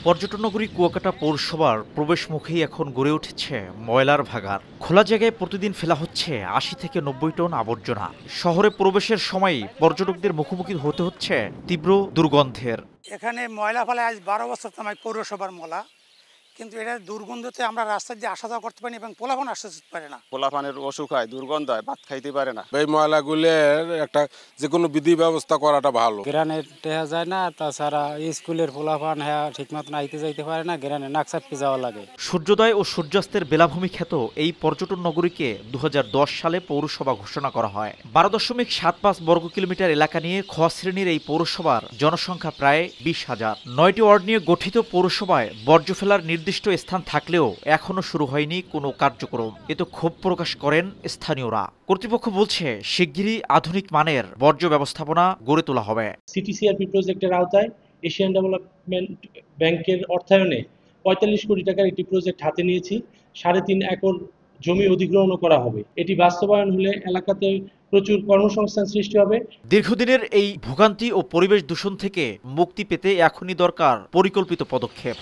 পর্যটন নগরী কুয়াকাটা পৌরসভার প্রবেশ মুখেই এখন গড়ে উঠেছে ময়লার ভাগাড়। খোলা জায়গায় প্রতিদিন ফেলা হচ্ছে ৮০ থেকে ৯০ টন আবর্জনা। শহরে প্রবেশের সময়ই পর্যটকদের মুখোমুখি হতে হচ্ছে তীব্র দুর্গন্ধের। এখানে ময়লা ফেলে আজ ১২ বছর তোমায় পৌরসভার ময়লা, কিন্তু এটা দুর্গন্ধতে আমরা রাস্তা দিয়ে আসা যাওয়া করতে পারি এবং পোলাপান আসতে পারে না। পোলাপানের অসুখ হয়, দুর্গন্ধ হয়, ভাত খাইতে পারে না। এই ময়লাগুলোর একটা যে কোনো বিধি ব্যবস্থা করাটা ভালো। গ্রানে টেহা যায় না, তাছাড়া স্কুলের পোলাপান হ্যাঁ ঠিক মতন আইতে যাইতে পারে না, গ্রানে নাকচাপকে যাওয়া লাগে। সূর্যোদয় ও সূর্যাস্তের বেলাভূমি খ্যাত এই পর্যটন নগরীকে ২০১০ সালে পৌরসভা ঘোষণা করা হয়। ১২.৭৫ বর্গ কিলোমিটার এলাকা নিয়ে খ শ্রেণীর এই পৌরসভার জনসংখ্যা প্রায় ২০,০০০। ৯টি ওয়ার্ড নিয়ে গঠিত পৌরসভায় বর্জ্য ফেলার নির্দিষ্ট স্থান থাকলেও এখনো শুরু হয়নি কোনো কার্যক্রম। এতে ক্ষোভ প্রকাশ করেন স্থানীয়রা। কর্তৃপক্ষ বলছে শিগগিরই আধুনিক মানের বর্জ্য ব্যবস্থাপনা গড়ে তোলা হবে। সিটিসিআরপি প্রজেক্টের আওতায় এশিয়ান ডেভেলপমেন্ট ব্যাংকের অর্থায়নে ৪৫ কোটি টাকার একটি প্রজেক্ট হাতে নিয়েছি। ৩.৫ একর জমি অধিগ্রহণ করা হবে। এটি বাস্তবায়ন হলে এলাকাতে প্রচুর কর্মসংস্থান সৃষ্টি হবে। দীর্ঘদিনের এই ভোগান্তি ও পরিবেশ দূষণ থেকে মুক্তি পেতে এখনই দরকার পরিকল্পিত পদক্ষেপ।